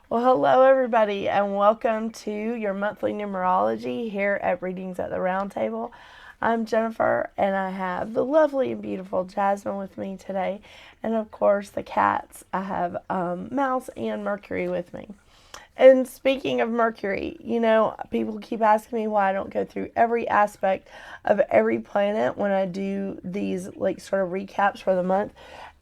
Well, hello everybody, and welcome to your monthly numerology here at Readings at the Round Table. I'm Jennifer, and I have the lovely and beautiful Jasmine with me today, and of course the cats. I have Mouse and Mercury with me. And speaking of Mercury, people keep asking me why I don't go through every aspect of every planet when I do these sort of recaps for the month.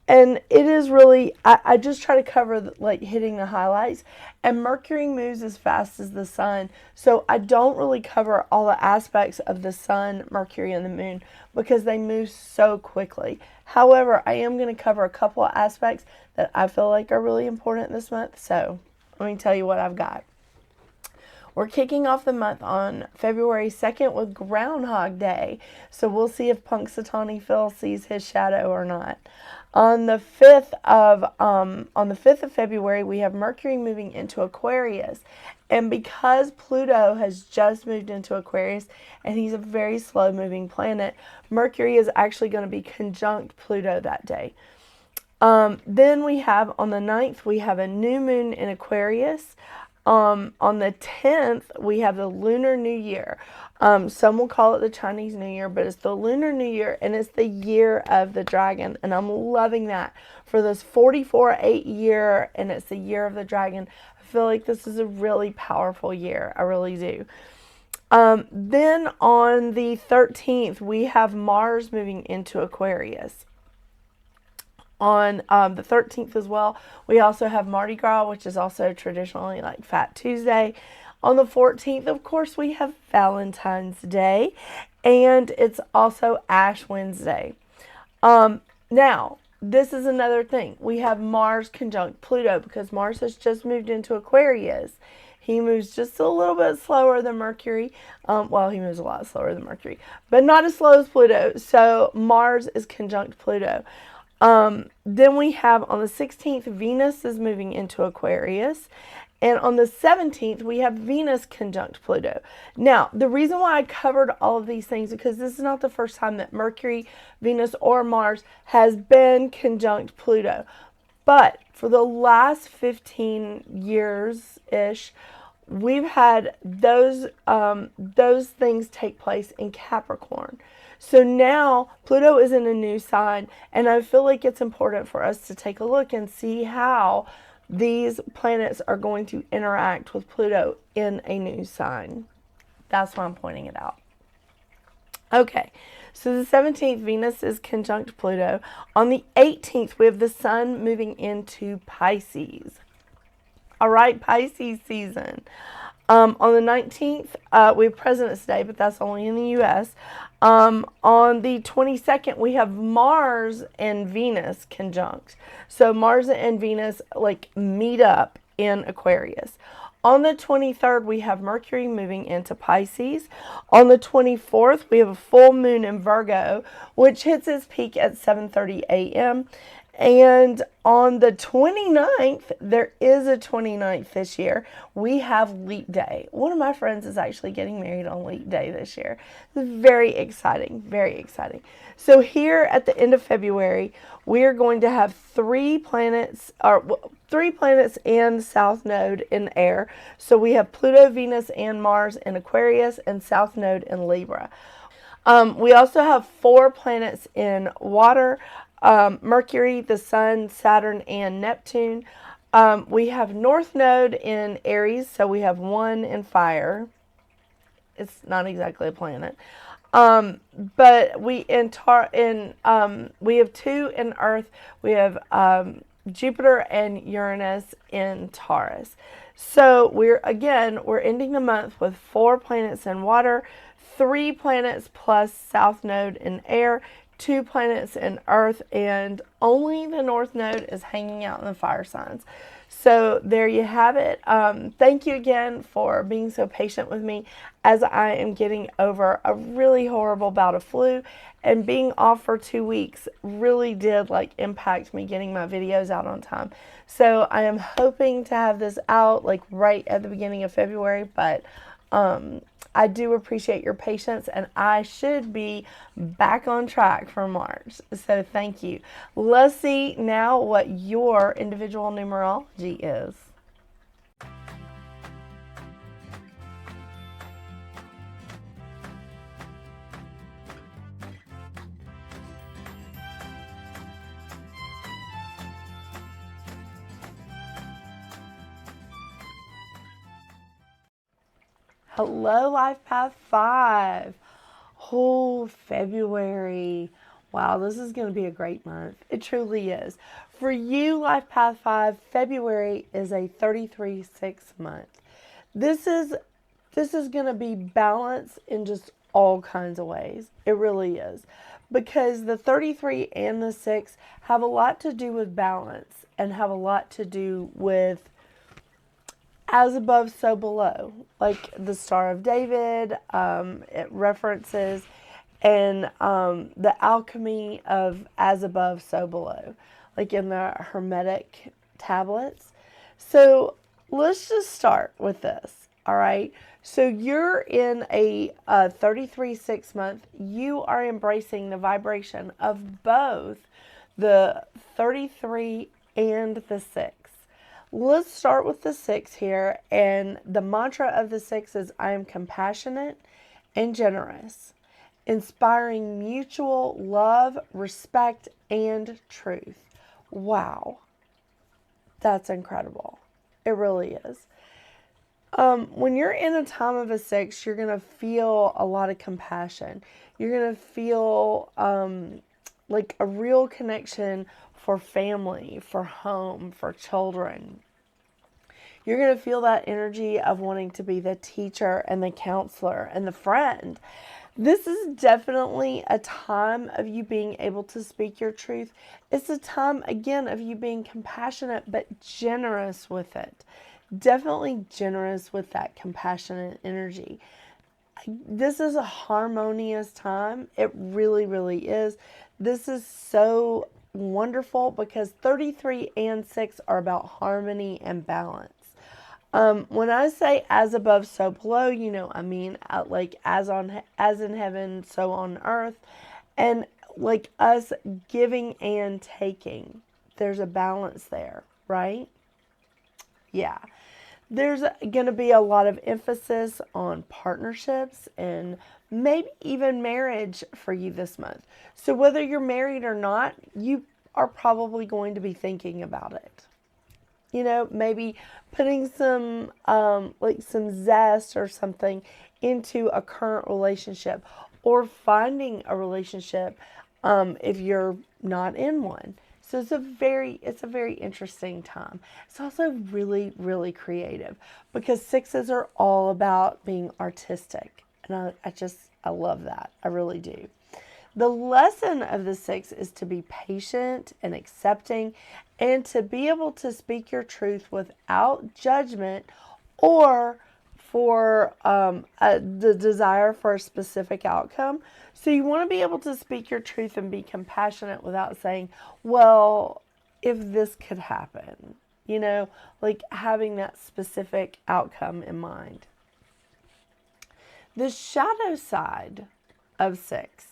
And it is really, I just try to cover hitting the highlights. And Mercury moves as fast as the sun. So I don't really cover all the aspects of the sun, Mercury, and the moon because they move so quickly. However, I am going to cover a couple of aspects that I feel like are really important this month. So let me tell you what I've got. We're kicking off the month on February 2nd with Groundhog Day. So we'll see if Punxsutawney Phil sees his shadow or not. On the 5th of February, we have Mercury moving into Aquarius. And because Pluto has just moved into Aquarius and he's a very slow moving planet, Mercury is actually going to be conjunct Pluto that day. Then we have on the 9th, we have a new moon in Aquarius. On the 10th, we have the Lunar New Year. Some will call it the Chinese New Year, but it's the Lunar New Year, and it's the year of the dragon, and I'm loving that. For this 44/8 year, and it's the year of the dragon, I feel like this is a really powerful year. I really do. Then on the 13th, we have Mars moving into Aquarius. On the 13th as well, we also have Mardi Gras, which is also traditionally like Fat Tuesday. On the 14th, of course, we have Valentine's Day, and it's also Ash Wednesday. Now, this is another thing. We have Mars conjunct Pluto because Mars has just moved into Aquarius. He moves just a little bit slower than Mercury. He moves a lot slower than Mercury, but not as slow as Pluto. So Mars is conjunct Pluto. Then we have on the 16th, Venus is moving into Aquarius. And on the 17th, we have Venus conjunct Pluto. Now, the reason why I covered all of these things is because this is not the first time that Mercury, Venus, or Mars has been conjunct Pluto. But for the last 15 years-ish, we've had those things take place in Capricorn. So now Pluto is in a new sign, and I feel like it's important for us to take a look and see how these planets are going to interact with Pluto in a new sign. That's why I'm pointing it out. Okay, so the 17th, Venus is conjunct Pluto. On the 18th, we have the Sun moving into Pisces. All right, Pisces season. On the 19th, we have President's Day, but that's only in the U.S. On the 22nd, we have Mars and Venus conjunct. So Mars and Venus meet up in Aquarius. On the 23rd, we have Mercury moving into Pisces. On the 24th, we have a full moon in Virgo, which hits its peak at 7:30 a.m. And on the 29th, there is a 29th this year. We have Leap Day. One of my friends is actually getting married on Leap Day this year. It's very exciting, very exciting. So here at the end of February, we are going to have three planets and South Node in air. So we have Pluto, Venus, and Mars in Aquarius, and South Node in Libra. We also have 4 planets in water. Mercury, the Sun, Saturn, and Neptune. We have North Node in Aries, so we have 1 in fire. It's not exactly a planet. But we have 2 in Earth. We have Jupiter and Uranus in Taurus. So we're ending the month with 4 planets in water, 3 planets plus South Node in air, 2 planets in Earth, and only the North Node is hanging out in the fire signs. So there you have it. Thank you again for being so patient with me as I am getting over a really horrible bout of flu, and being off for 2 weeks really did impact me getting my videos out on time. So I am hoping to have this out right at the beginning of February, but I do appreciate your patience, and I should be back on track for March. So thank you. Let's see now what your individual numerology is. Hello, Life Path 5. Oh, February. Wow, this is going to be a great month. It truly is. For you, Life Path 5, February is a 33-6 month. This is going to be balanced in just all kinds of ways. It really is. Because the 33 and the 6 have a lot to do with balance and have a lot to do with as above, so below. Like the Star of David, it references, and the alchemy of as above, so below, like in the Hermetic tablets. So let's just start with this, all right? So you're in a 33-6 month. You are embracing the vibration of both the 33 and the 6. Let's start with the 6 here, and the mantra of the 6 is I am compassionate and generous, inspiring mutual love, respect, and truth. Wow, that's incredible. It really is. When you're in a time of a 6, you're going to feel a lot of compassion. You're going to feel like a real connection for family, for home, for children. You're going to feel that energy of wanting to be the teacher and the counselor and the friend. This is definitely a time of you being able to speak your truth. It's a time, again, of you being compassionate but generous with it. Definitely generous with that compassionate energy. This is a harmonious time. It really, really is. This is so wonderful because 33 and 6 are about harmony and balance. When I say as above, so below, you know, I mean, like as in heaven, so on earth, and like us giving and taking. There's a balance there, right? Yeah. There's going to be a lot of emphasis on partnerships and maybe even marriage for you this month. So whether you're married or not, you are probably going to be thinking about it. You know, maybe putting some like some zest or something into a current relationship, or finding a relationship if you're not in one. So it's a very interesting time. It's also really, really creative because 6s are all about being artistic. And I love that. I really do. The lesson of the 6 is to be patient and accepting and to be able to speak your truth without judgment or for the desire for a specific outcome. So you want to be able to speak your truth and be compassionate without saying, well, if this could happen, you know, like having that specific outcome in mind. The shadow side of 6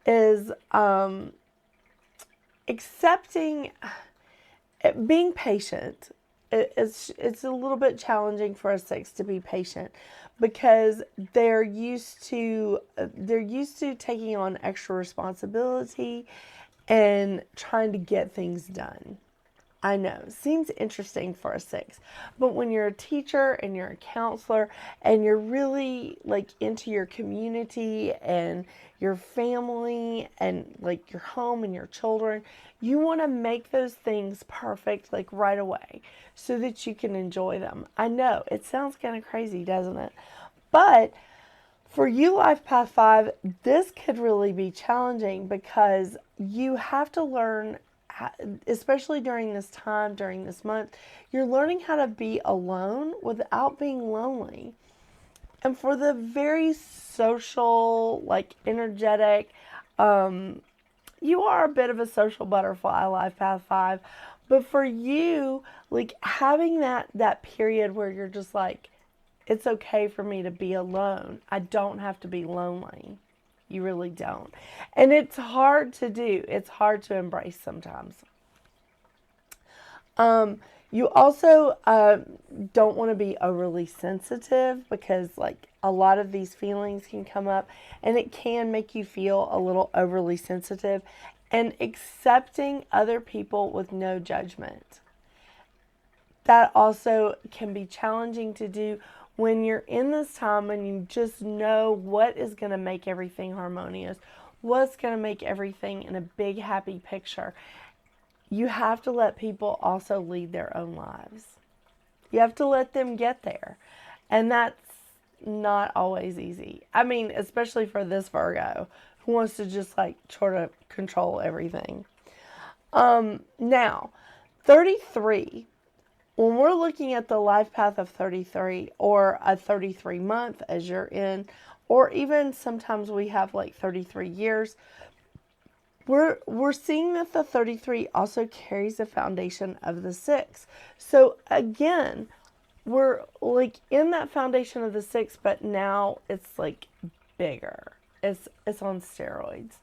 is accepting, being patient. It's a little bit challenging for a 6 to be patient because they're used to taking on extra responsibility and trying to get things done. I know, seems interesting for a 6, but when you're a teacher and you're a counselor and you're really like into your community and your family and like your home and your children, you want to make those things perfect like right away so that you can enjoy them. I know, it sounds kind of crazy, doesn't it? But for you, Life Path 5, this could really be challenging because you have to learn, especially during this time, during this month, you're learning how to be alone without being lonely. And for the very social, like energetic, you are a bit of a social butterfly, Life Path 5. But for you, like having that period where you're just like, it's okay for me to be alone. I don't have to be lonely. You really don't. And it's hard to do. It's hard to embrace sometimes. You also don't want to be overly sensitive because like a lot of these feelings can come up and it can make you feel a little overly sensitive, and accepting other people with no judgment. That also can be challenging to do when you're in this time and you just know what is going to make everything harmonious, what's going to make everything in a big happy picture, you have to let people also lead their own lives. You have to let them get there. And that's not always easy. I mean, especially for this Virgo who wants to just like sort of control everything. Now, 33, when we're looking at the life path of 33 or a 33 month as you're in, or even sometimes we have like 33 years, we're seeing that the 33 also carries the foundation of the 6. So again, we're like in that foundation of the 6, but now it's like bigger. It's on steroids.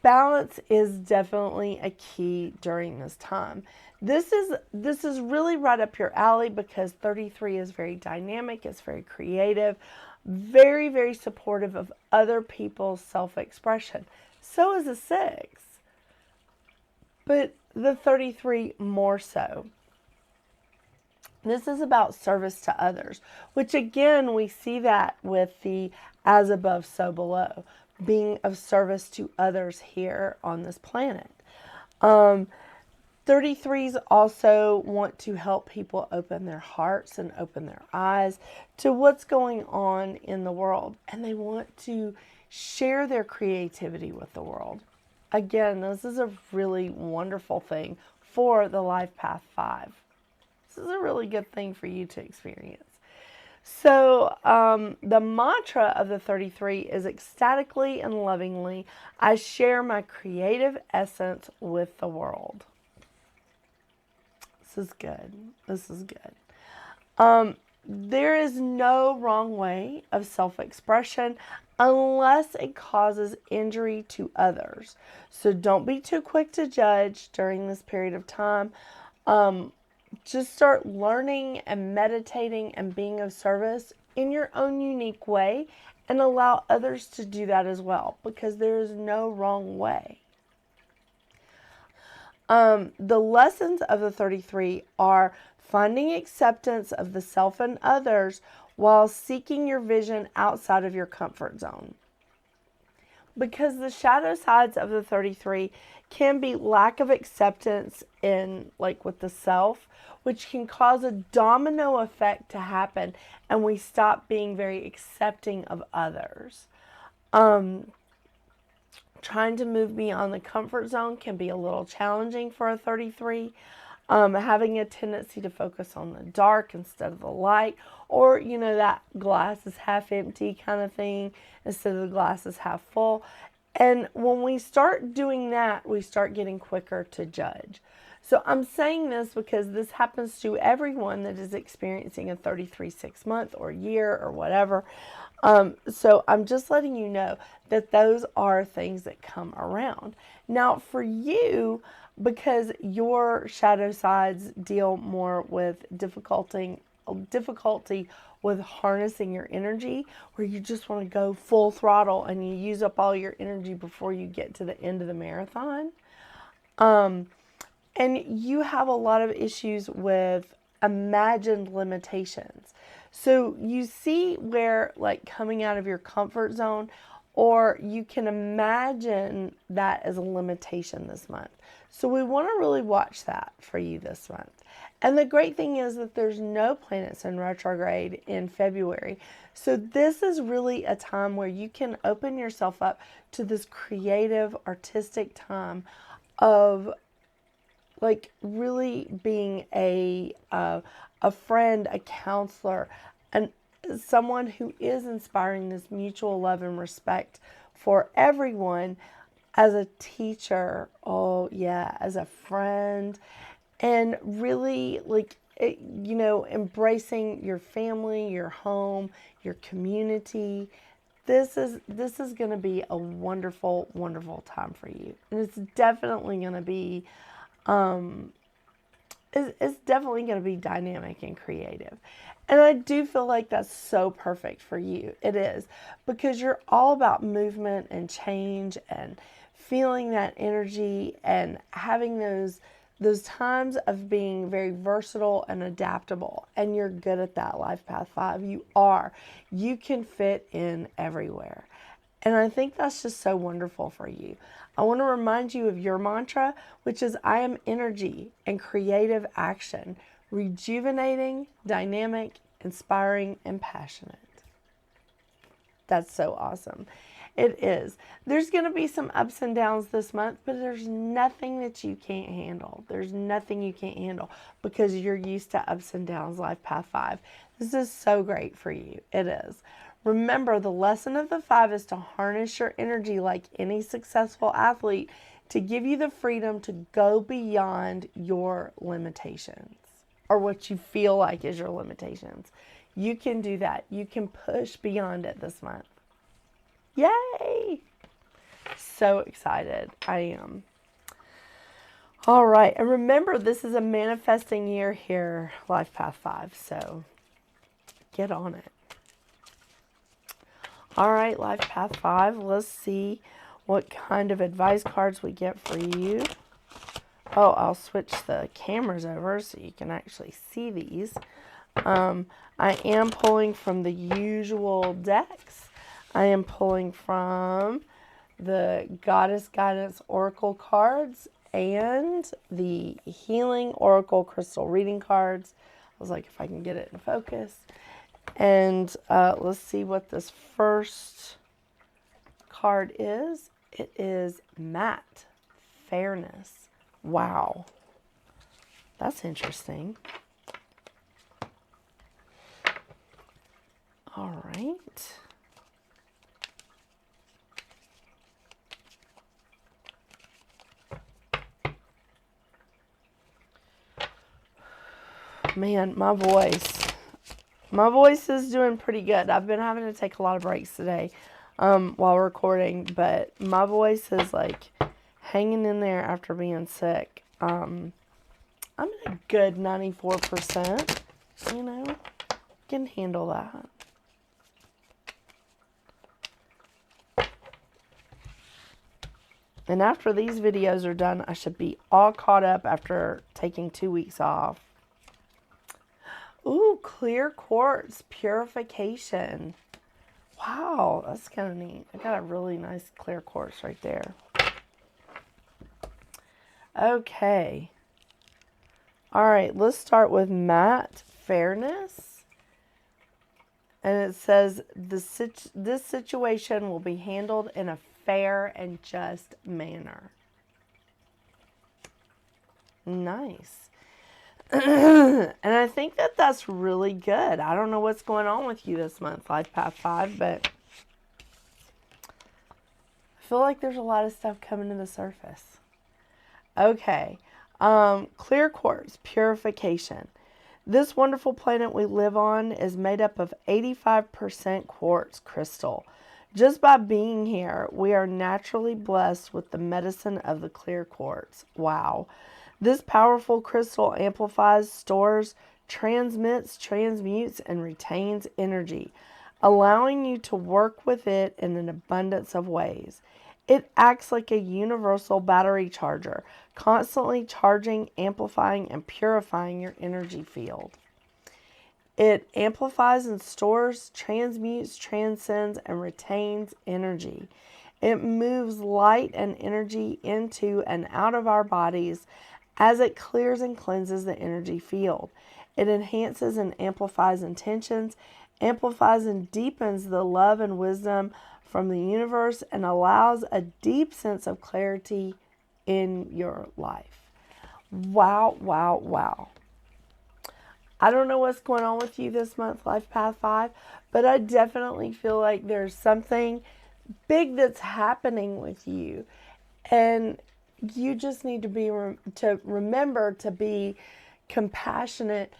Balance is definitely a key during this time. This is really right up your alley because 33 is very dynamic, it's very creative, very, very supportive of other people's self-expression. So is a 6. But the 33 more so. This is about service to others, which again, we see that with the as above, so below, being of service to others here on this planet. 33s also want to help people open their hearts and open their eyes to what's going on in the world. And they want to share their creativity with the world. Again, this is a really wonderful thing for the Life Path 5. This is a really good thing for you to experience. So the mantra of the 33 is ecstatically and lovingly, I share my creative essence with the world. This is good. This is good. There is no wrong way of self-expression unless it causes injury to others. So don't be too quick to judge during this period of time. Just start learning and meditating and being of service in your own unique way and allow others to do that as well, because there is no wrong way. The lessons of the 33 are finding acceptance of the self and others while seeking your vision outside of your comfort zone. Because the shadow sides of the 33 can be lack of acceptance in, like, with the self, which can cause a domino effect to happen and we stop being very accepting of others. Trying to move beyond the comfort zone can be a little challenging for a 33. Having a tendency to focus on the dark instead of the light, or, you know, that glass is half empty kind of thing instead of the glass is half full. And when we start doing that, we start getting quicker to judge. So I'm saying this because this happens to everyone that is experiencing a 33 6-month or year or whatever. So I'm just letting you know that those are things that come around. Now for you, because your shadow sides deal more with difficulty with harnessing your energy, where you just want to go full throttle and you use up all your energy before you get to the end of the marathon. And you have a lot of issues with imagined limitations. So you see where, like, coming out of your comfort zone, or you can imagine that as a limitation this month. So we want to really watch that for you this month. And the great thing is that there's no planets in retrograde in February. So this is really a time where you can open yourself up to this creative, artistic time of, like, really being a friend, a counselor, and someone who is inspiring this mutual love and respect for everyone, as a teacher, oh yeah, as a friend, and really, like, you know, embracing your family, your home, your community. This is going to be a wonderful, wonderful time for you, and it's definitely going to be it's definitely going to be dynamic and creative. And I do feel like that's so perfect for you. It is, because you're all about movement and change and feeling that energy and having those those times of being very versatile and adaptable. And you're good at that, Life Path 5. You are. You can fit in everywhere. And I think that's just so wonderful for you. I want to remind you of your mantra, which is I am energy and creative action, rejuvenating, dynamic, inspiring, and passionate. That's so awesome. It is. There's going to be some ups and downs this month, but there's nothing that you can't handle. There's nothing you can't handle because you're used to ups and downs, Life Path 5. This is so great for you. It is. Remember, the lesson of the 5 is to harness your energy like any successful athlete to give you the freedom to go beyond your limitations or what you feel like is your limitations. You can do that. You can push beyond it this month. Yay! So excited. I am. All right. And remember, this is a manifesting year here, Life Path 5. So get on it. All right, Life Path 5. Let's see what kind of advice cards we get for you. Oh, I'll switch the cameras over so you can actually see these. I am pulling from the usual decks. I am pulling from the Goddess Guidance Oracle cards and the Healing Oracle Crystal Reading cards. I was like, if I can get it in focus. And let's see what this first card is. It is Matte Fairness. Wow. That's interesting. All right. Man, my voice is doing pretty good. I've been having to take a lot of breaks today while recording, but my voice is like hanging in there after being sick. I'm at a good 94%, you know, can handle that. And after these videos are done, I should be all caught up after taking 2 weeks off. Ooh, clear quartz purification. Wow, that's kind of neat. I got a really nice clear quartz right there. Okay. All right, let's start with Matte Fairness. And it says, this situation will be handled in a fair and just manner. Nice. And I think that that's really good. I don't know what's going on with you this month, Life Path 5, but I feel like there's a lot of stuff coming to the surface. Okay. Clear quartz purification. This wonderful planet we live on is made up of 85% quartz crystal. Just by being here, we are naturally blessed with the medicine of the clear quartz. Wow. This powerful crystal amplifies, stores, transmits, transmutes, and retains energy, allowing you to work with it in an abundance of ways. It acts like a universal battery charger, constantly charging, amplifying, and purifying your energy field. It amplifies and stores, transmutes, transcends, and retains energy. It moves light and energy into and out of our bodies as it clears and cleanses the energy field. It enhances and amplifies intentions, amplifies and deepens the love and wisdom from the universe, and allows a deep sense of clarity in your life. Wow, wow, wow. I don't know what's going on with you this month, Life Path 5, but I definitely feel like there's something big that's happening with you. And you just need to remember to be compassionate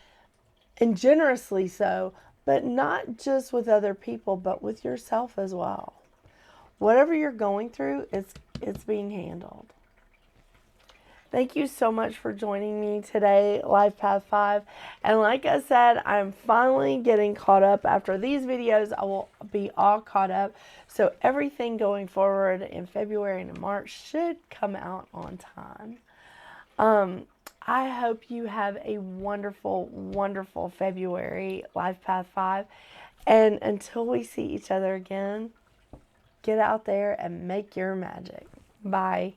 and generously so, but not just with other people, but with yourself as well. Whatever you're going through, it's being handled. Thank you so much for joining me today, Life Path 5. And like I said, I'm finally getting caught up. After these videos, I will be all caught up. So everything going forward in February and in March should come out on time. I hope you have a wonderful, wonderful February Life Path 5. And until we see each other again, get out there and make your magic. Bye.